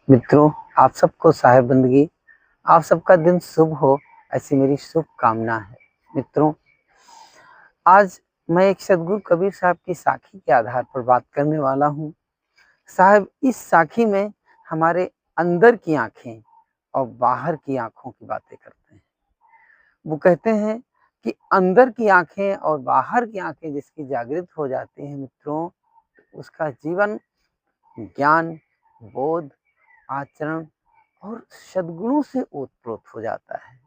मित्रों, आप सबको साहेब बंदगी, आप सबका दिन शुभ हो, ऐसी मेरी शुभकामना है। मित्रों, आज मैं एक सदगुरु कबीर साहब की साखी के आधार पर बात करने वाला हूँ। साहब इस साखी में हमारे अंदर की आंखें और बाहर की आंखों की बातें करते हैं। वो कहते हैं कि अंदर की आंखें और बाहर की आंखें जिसकी जागृत हो जाती हैं मित्रों, उसका जीवन ज्ञान, बोध, आचरण और सद्गुणों से ओतप्रोत हो जाता है।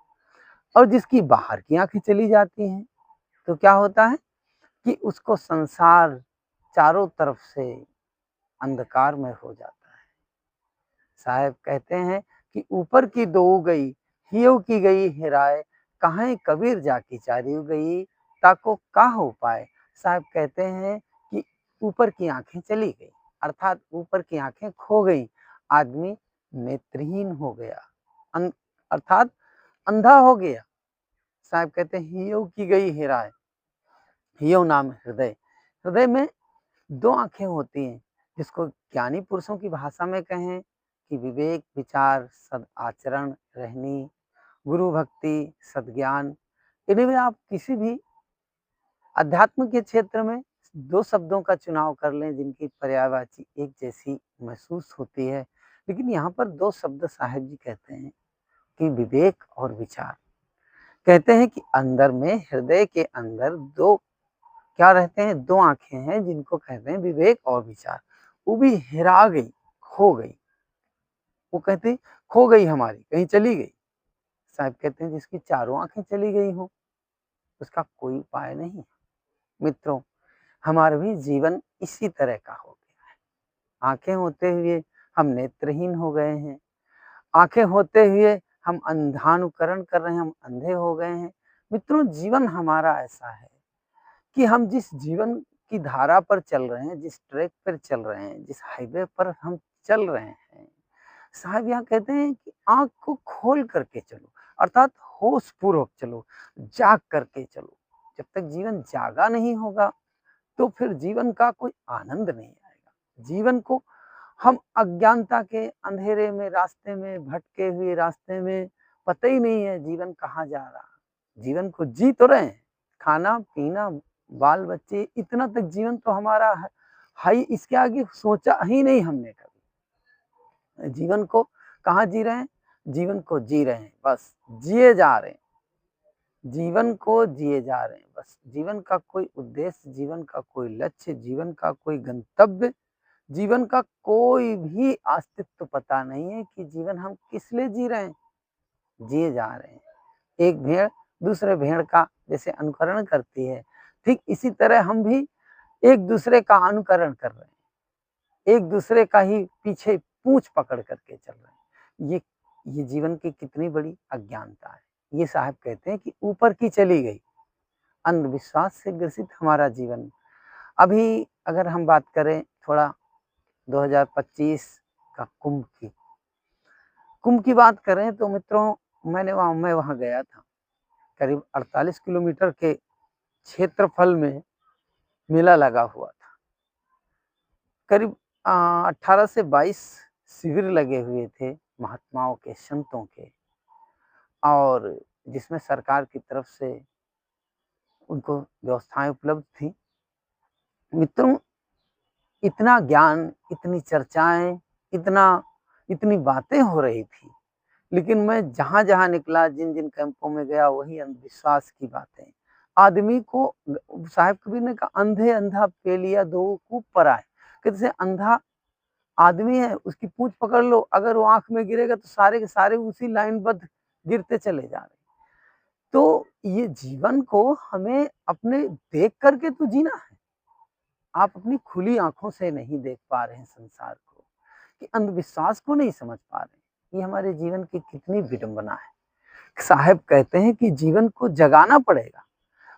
और जिसकी बाहर की आंखें चली जाती हैं तो क्या होता है कि उसको संसार चारों तरफ से अंधकारमय हो जाता है। साहब कहते हैं कि ऊपर की दो गई, हियो की गई हेराए, कहाँ कबीर जाकी चारियो गई, ताको का हो पाए। साहब कहते हैं कि ऊपर की आंखें चली गई, अर्थात ऊपर की आंखें खो गई, आदमी नेत्रहीन हो गया, अर्थात अंधा हो गया। साहब कहते हैं हियो की गई हेराए, हियो नाम हृदय, हृदय में दो आंखें होती हैं, जिसको ज्ञानी पुरुषों की भाषा में कहें कि विवेक, विचार, सद आचरण, रहनी, गुरु भक्ति, सद्ज्ञान। इन्हीं में आप किसी भी अध्यात्म के क्षेत्र में दो शब्दों का चुनाव कर लें जिनकी पर्यायवाची एक जैसी महसूस होती है, लेकिन यहाँ पर दो शब्द साहेब जी कहते हैं कि विवेक और विचार। कहते हैं कि अंदर में, हृदय के अंदर दो क्या रहते हैं, दो आंखें हैं जिनको कहते हैं विवेक और विचार। वो भी हेरा गई, खो गई। वो कहते खो गई, हमारी कहीं चली गई। साहब कहते हैं जिसकी चारों आंखें चली गई हो उसका कोई उपाय नहीं। मित्रों, हमारा भी जीवन इसी तरह का हो गया है। आंखें होते हुए हम नेत्रहीन हो गए हैं, आंखें होते हुए हम अंधानुकरण कर रहे हैं, हम अंधे हो गए हैं। मित्रों, जीवन हमारा ऐसा है कि हम जिस जीवन की धारा पर चल रहे हैं, जिस ट्रैक पर चल रहे हैं, जिस हाईवे पर हम चल रहे हैं, साहब यहाँ कहते हैं कि आंख को खोल करके चलो, अर्थात होश पूर्वक चलो, जाग करके चलो। जब तक जीवन जागा नहीं होगा तो फिर जीवन का कोई आनंद नहीं आएगा। जीवन को हम अज्ञानता के अंधेरे में, रास्ते में, भटके हुए रास्ते में, पता ही नहीं है जीवन कहाँ जा रहा। जीवन को जी तो रहे हैं, खाना पीना, बाल बच्चे, इतना तक जीवन तो हमारा है ही। इसके आगे सोचा ही नहीं हमने कभी। जीवन को कहाँ जी रहे हैं, जीवन को जी रहे हैं, बस जिए जा रहे हैं, जीवन को जिए जा रहे हैं। बस जीवन का कोई उद्देश्य, जीवन का कोई लक्ष्य, जीवन का कोई गंतव्य, जीवन का कोई भी अस्तित्व पता नहीं है कि जीवन हम किस लिए जी रहे हैं, जिए जा रहे हैं। एक भेड़ दूसरे भेड़ का जैसे अनुकरण करती है, ठीक इसी तरह हम भी एक दूसरे का अनुकरण कर रहे हैं, एक दूसरे का ही पीछे पूंछ पकड़ करके चल रहे हैं। ये जीवन की कितनी बड़ी अज्ञानता है। ये साहब कहते हैं कि ऊपर की चली गई, अंधविश्वास से ग्रसित हमारा जीवन। अभी अगर हम बात करें थोड़ा 2025 का कुंभ की बात करें तो मित्रों, मैं वहाँ गया था। करीब 48 किलोमीटर के क्षेत्रफल में मेला लगा हुआ था। करीब 18 से 22 शिविर लगे हुए थे महात्माओं के, संतों के, और जिसमें सरकार की तरफ से उनको व्यवस्थाएं उपलब्ध थी। मित्रों, इतना ज्ञान, इतनी चर्चाएं, इतनी बातें हो रही थी, लेकिन मैं जहाँ जहाँ निकला, जिन जिन कैंपों में गया, वही अंधविश्वास की बातें। आदमी को साहेब कबीर ने कहा, अंधे अंधा पेलिया दो खूब पराए। जैसे अंधा आदमी है, उसकी पूंछ पकड़ लो, अगर वो आंख में गिरेगा तो सारे के सारे उसी लाइनबद्ध गिरते चले जा रहे। तो ये जीवन को हमें अपने देख करके तो जीना है। आप अपनी खुली आंखों से नहीं देख पा रहे हैं संसार को, कि अंधविश्वास को नहीं समझ पा रहे। ये हमारे जीवन की कितनी विडंबना है। साहब कहते हैं कि जीवन को जगाना पड़ेगा,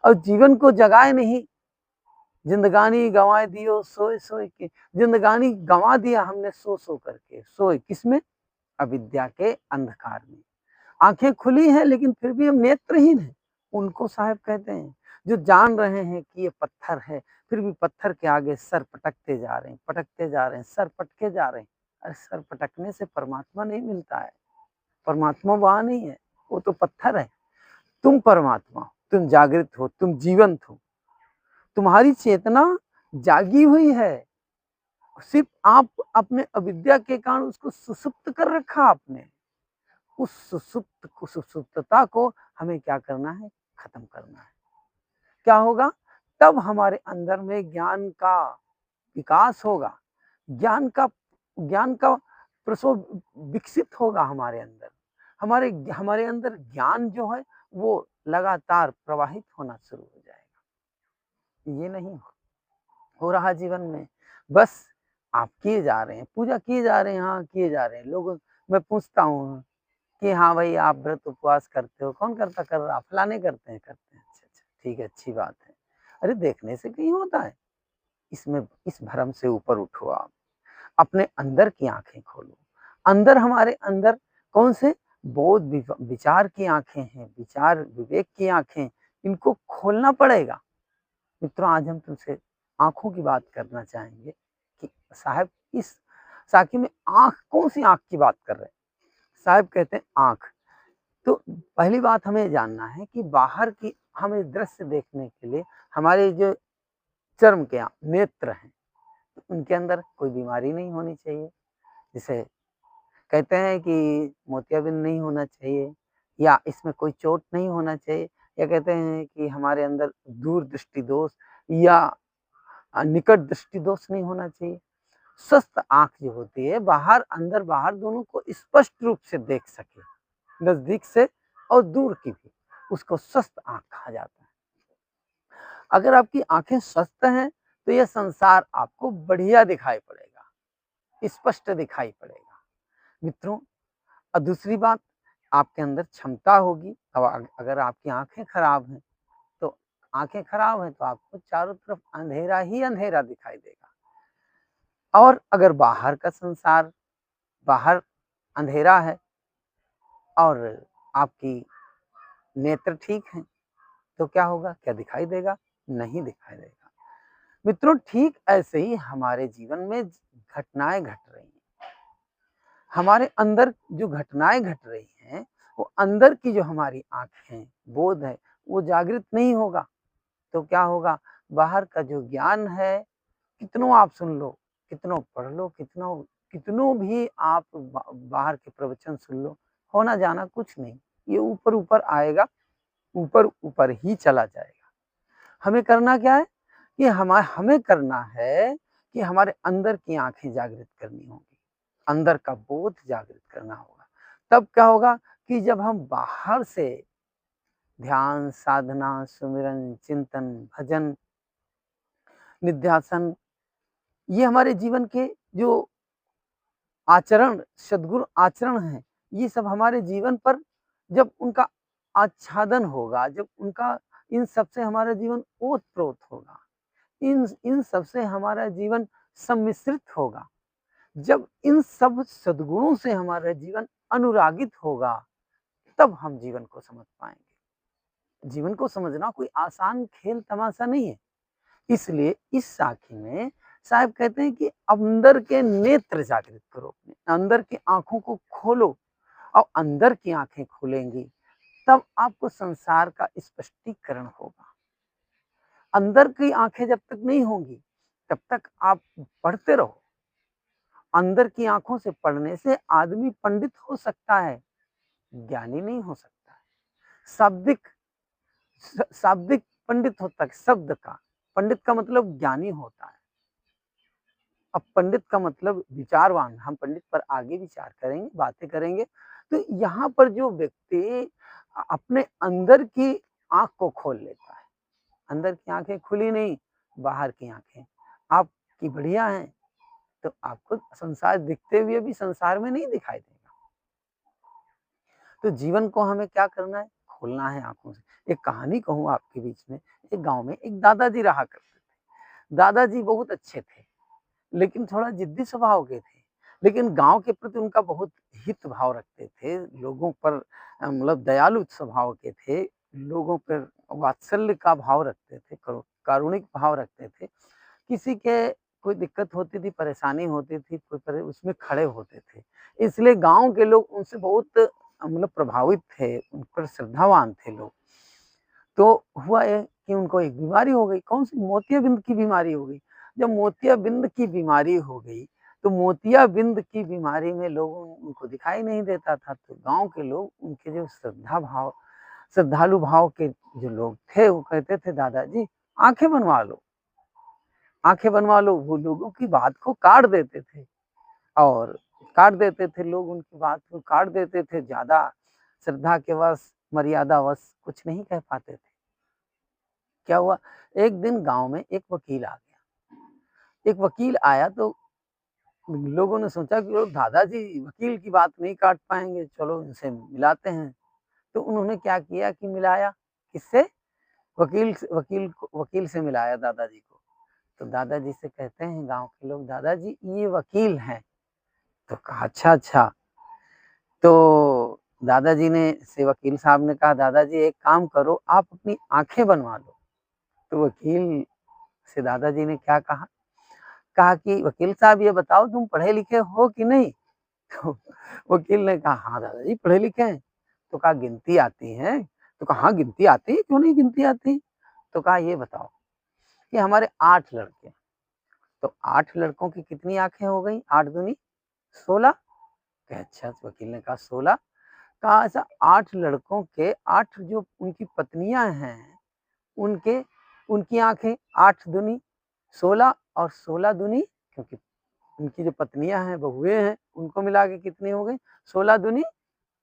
और जीवन को जगाए नहीं, जिंदगानी गंवा दियो सोए सोए के। जिंदगानी गंवा दिया हमने सो सो करके। सोए किसमें? अविद्या के अंधकार में। आंखें खुली हैं लेकिन फिर भी हम नेत्रहीन हैं। उनको साहब कहते हैं जो जान रहे हैं कि ये पत्थर है, फिर भी पत्थर के आगे सर पटकते जा रहे हैं, पटकते जा रहे हैं, सर पटके जा रहे हैं। अरे सर पटकने से परमात्मा नहीं मिलता है, परमात्मा वहाँ नहीं है, वो तो पत्थर है। तुम परमात्मा हो, तुम जागृत हो, तुम जीवंत हो, तुम्हारी चेतना जागी हुई है। सिर्फ आप अपने अविद्या के कारण उसको सुसुप्त कर रखा आपने। उस सुसुप्तता को हमें क्या करना है? खत्म करना है। क्या होगा? तब हमारे अंदर में ज्ञान का विकास होगा, ज्ञान का प्रसव विकसित होगा हमारे अंदर। हमारे अंदर ज्ञान जो है वो लगातार प्रवाहित होना शुरू हो जाएगा। ये नहीं हो रहा जीवन में, बस आप किए जा रहे हैं, पूजा किए जा रहे हैं, हाँ किए जा रहे हैं। लोग, मैं पूछता हूँ कि हाँ भाई आप व्रत उपवास करते हो? कौन करता? कर रहा? फलाने करते हैं। करते हैं, अच्छा अच्छा ठीक है, अच्छी बात है। अरे देखने से कहीं होता है? इसमें इस भ्रम से ऊपर उठो आप, अपने अंदर की आंखें खोलो। अंदर, हमारे अंदर कौन से बोध विचार की आंखें हैं, विचार विवेक की आंखें, इनको खोलना पड़ेगा। मित्रों, आज हम तुमसे आंखों की बात करना चाहेंगे कि साहब इस साखी में आंख, कौन सी आंख की बात कर रहे हैं? साहब कहते हैं आंख। तो पहली बात हमें जानना है कि बाहर की हमें दृश्य देखने के लिए हमारे जो चर्म के नेत्र हैं, उनके अंदर कोई बीमारी नहीं होनी चाहिए। जैसे कहते हैं कि मोतियाबिंद नहीं होना चाहिए, या इसमें कोई चोट नहीं होना चाहिए, या कहते हैं कि हमारे अंदर दूर दृष्टि दोष या निकट दृष्टि दोष नहीं होना चाहिए। स्वस्थ आंख जो होती है, बाहर अंदर बाहर दोनों को स्पष्ट रूप से देख सके, नजदीक से और दूर की भी, उसको स्वस्थ आंख कहा जाता है। अगर आपकी आंखें स्वस्थ हैं तो यह संसार आपको बढ़िया दिखाई पड़ेगा, स्पष्ट दिखाई पड़ेगा। मित्रों, और दूसरी बात, आपके अंदर क्षमता होगी। अब अगर आपकी आंखें खराब हैं तो आंखें खराब हैं तो आपको चारों तरफ अंधेरा ही अंधेरा दिखाई देगा। और अगर बाहर का संसार, बाहर अंधेरा है और आपकी नेत्र ठीक है, तो क्या होगा? क्या दिखाई देगा? नहीं दिखाई देगा। मित्रों, ठीक ऐसे ही हमारे जीवन में घटनाएं घट रही हैं। हमारे अंदर जो घटनाएं घट रही हैं, वो अंदर की जो हमारी आंखें, बोध है, वो जागृत नहीं होगा तो क्या होगा? बाहर का जो ज्ञान है, कितनों आप सुन लो, कितनों पढ़ लो, कितनों भी आप बाहर के प्रवचन सुन लो, होना जाना कुछ नहीं। ये ऊपर ऊपर आएगा, ऊपर ऊपर ही चला जाएगा। हमें करना क्या है? कि हमें करना है कि हमारे अंदर की आंखें जागृत करनी होगी, अंदर का बोध जागृत करना होगा। तब क्या होगा कि जब हम बाहर से ध्यान, साधना, सुमिरन, चिंतन, भजन, निध्यासन, ये हमारे जीवन के जो आचरण, सद्गुरु आचरण है, ये सब हमारे जीवन पर जब उनका आच्छादन होगा, जब उनका, इन सब से हमारा जीवन ओत-प्रोत होगा, इन सब से हमारा जीवन सम्मिश्रित होगा, जब इन सब सद्गुणों से हमारा जीवन अनुरागित होगा, तब हम जीवन को समझ पाएंगे। जीवन को समझना कोई आसान खेल तमाशा नहीं है। इसलिए इस साखी में साहब कहते हैं कि अंदर के नेत्र जागृत करो, अपने अंदर की आंखों को खोलो, और अंदर की आंखें खुलेंगी तब आपको संसार का स्पष्टीकरण होगा। अंदर की आंखें जब तक नहीं होंगी तब तक आप पढ़ते रहो। अंदर की आंखों से पढ़ने से आदमी पंडित हो सकता है, ज्ञानी नहीं हो सकता है। शाब्दिक शाब्दिक पंडित होता है, शब्द का पंडित का मतलब ज्ञानी होता है। अब पंडित का मतलब विचारवान। हम पंडित पर आगे विचार करेंगे, बातें करेंगे। तो यहाँ पर जो व्यक्ति अपने अंदर की आंख को खोल लेता है, अंदर की आंखें खुली नहीं, बाहर की आंखें आपकी बढ़िया हैं, तो आपको संसार दिखते हुए भी संसार में नहीं दिखाई देगा। तो जीवन को हमें क्या करना है? खोलना है आंखों से। एक कहानी कहूँ आपके बीच में। एक गांव में एक दादाजी रहा करते थे। दादाजी बहुत अच्छे थे, लेकिन थोड़ा जिद्दी स्वभाव के थे, लेकिन गांव के प्रति उनका बहुत हित भाव रखते थे, लोगों पर मतलब दयालु स्वभाव के थे, लोगों पर वात्सल्य का भाव रखते थे, कारुणिक भाव रखते थे। किसी के कोई दिक्कत होती थी, परेशानी होती थी, उसमें खड़े होते थे। इसलिए गाँव के लोग उनसे बहुत मतलब प्रभावित थे, उन पर श्रद्धावान थे लोग। तो हुआ ये कि उनको एक बीमारी हो गई, कौन-सी? मोतियाबिंद की बीमारी हो गई। जब मोतियाबिंद की बीमारी हो गई, तो मोतियाबिंद की बीमारी में लोगों उनको दिखाई नहीं देता था, तो गाँव के लोग उनके जो श्रद्धालु भाव के जो लोग थे, वो कहते थे, दादाजी आँखें बनवा लो, आँखें बनवा लो। वो लोगों की बात को काट देते थे और काट देते थे लोग उनकी बात को काट देते थे, ज़्यादा श्रद्धा के वश, मर्यादावश कुछ नहीं कह पाते थे। क्या हुआ, एक दिन गाँव में एक वकील आ गया। एक वकील आया तो लोगों ने सोचा कि ओ दादाजी वकील की बात नहीं काट पाएँगे, चलो इनसे मिलाते हैं। तो उन्होंने क्या किया कि मिलाया, किससे? वकील से मिलाया दादाजी को। तो दादाजी से कहते हैं गाँव के लोग, दादाजी ये वकील हैं। तो कहा अच्छा, अच्छा। तो दादाजी ने से वकील साहब ने कहा, दादाजी एक काम करो, आप अपनी आँखें बनवा लो। तो वकील से दादाजी ने क्या कहा? कहा कि वकील साहब ये बताओ तुम पढ़े लिखे हो कि नहीं? तो वकील ने कहा, हाँ दादाजी पढ़े लिखे हैं। तो कहा गिनती आती है? तो कहा हाँ गिनती आती है, क्यों नहीं गिनती आती? तो कहा ये बताओ कि हमारे 8 लड़के हैं, तो 8 लड़कों की कितनी आँखें हो गई? 8 दूनी 16। कहा अच्छा, तो वकील ने कहा 16। कहा ऐसा 8 लड़कों के 8 जो उनकी पत्नियाँ हैं, उनके उनकी आँखें 8 दूनी 16 और 16 दूनी, क्योंकि उनकी जो पत्नियाँ हैं, बहुएँ हैं, उनको मिला के कितनी हो गई? 16 दूनी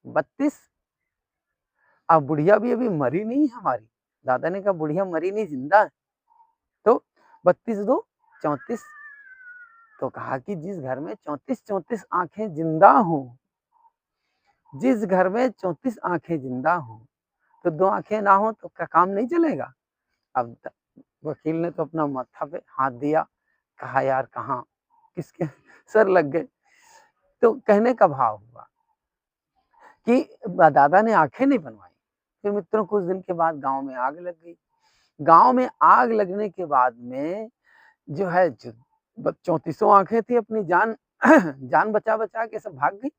32। अब बुढ़िया भी अभी मरी नहीं है हमारी। दादा ने कहा बुढ़िया मरी नहीं, जिंदा है। तो 32 दो 34। तो कहा कि जिस घर में 34-34 आँखें जिंदा हों, जिस घर में 34 आँखें जिंदा हों, तो 2 आँखें ना हो तो क्या काम नहीं चलेगा? अब वकील ने तो अपना माथा पे हाथ दिया, कहा यार कहाँ किसके सर लग गए। तो कहने का भाव हुआ कि दादा ने आँखें नहीं बनवाई। फिर मित्रों कुछ दिन के बाद गाँव में आग लग गई। गाँव में आग लगने के बाद में जो है 34 आँखें थी, अपनी जान जान बचा-बचा के सब भाग गई।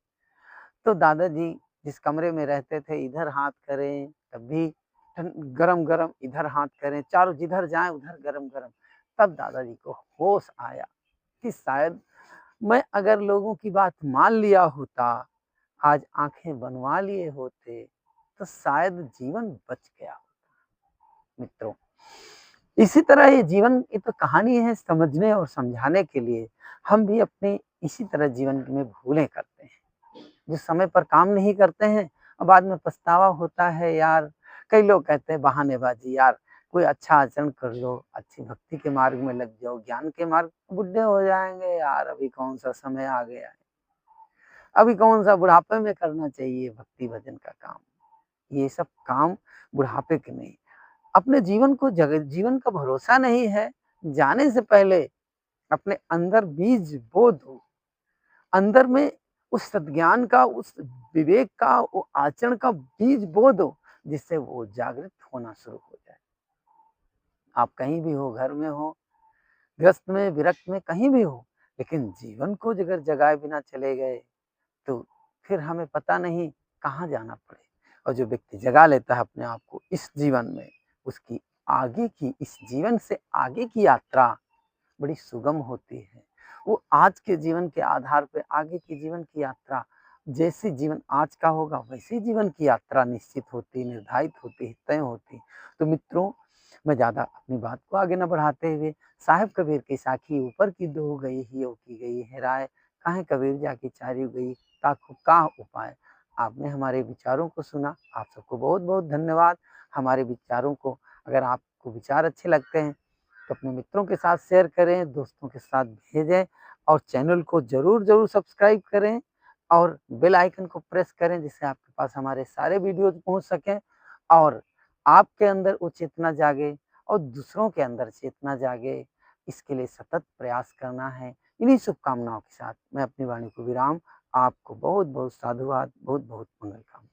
तो दादाजी जिस कमरे में रहते थे, इधर हाथ करें, कभी गरम-गरम, इधर हाथ करें, चारों जिधर जाएँ उधर गरम-गरम। तब दादाजी को होश आया कि शायद मैं अगर लोगों की बात मान लिया होता, आज आँखें बनवा लिए होते, तो शायद जीवन बच गया होता। मित्रों, इसी तरह ये जीवन की तो कहानी है, समझने और समझाने के लिए। हम भी अपने इसी तरह जीवन में भूलें करते हैं। जो समय पर काम नहीं करते हैं और बाद में पछतावा होता है यार। कई लोग कहते हैं बहानेबाजी, यार कोई अच्छा आचरण कर लो, अच्छी भक्ति के मार्ग में लग जाओ, ज्ञान के मार्ग, बुढ़े हो जाएंगे यार, अभी कौन सा समय आ गया है, अभी कौन सा बुढ़ापे में करना चाहिए भक्ति भजन का काम। ये सब काम बुढ़ापे के नहीं। अपने जीवन का भरोसा नहीं है, जाने से पहले अपने अंदर बीज बो दो। अंदर में उस सद्ज्ञान का, उस विवेक का, वो आचरण का बीज बो दो, जिससे वो जागृत होना शुरू हो जाए। आप कहीं भी हो, घर में हो, गृहस्थ में, विरक्त में, कहीं भी हो, लेकिन जीवन को अगर जगाए बिना चले गए, तो फिर हमें पता नहीं कहाँ जाना पड़े। और जो व्यक्ति जगा लेता है अपने आप को इस जीवन में, उसकी इस जीवन से आगे की यात्रा बड़ी सुगम होती है। वो आज के जीवन के आधार पे आगे के जीवन की यात्रा, जैसे जीवन आज का होगा वैसे जीवन की यात्रा निश्चित होती, निर्धारित होती, तय होती। तो मित्रों, मैं ज़्यादा अपनी बात को आगे न बढ़ाते हुए, साहिब कबीर की साखी ऊपर की दो गई ही ओ की गई है राय, काहे कबीर जाकी चारी गई, ताको का उपाय। आपने हमारे विचारों को सुना, आप सबको बहुत-बहुत धन्यवाद। हमारे विचारों को, अगर आपको विचार अच्छे लगते हैं, तो अपने मित्रों के साथ शेयर करें, दोस्तों के साथ भेजें और चैनल को ज़रूर सब्सक्राइब करें और बेल आइकन को प्रेस करें, जिससे आपके पास हमारे सारे वीडियोज़ पहुँच सकें और आपके अंदर वो चेतना जागे और दूसरों के अंदर चेतना जागे। इसके लिए सतत प्रयास करना है। इन्हीं शुभकामनाओं के साथ मैं अपनी वाणी को विराम। आपको बहुत-बहुत साधुवाद, बहुत-बहुत मंगल कामना।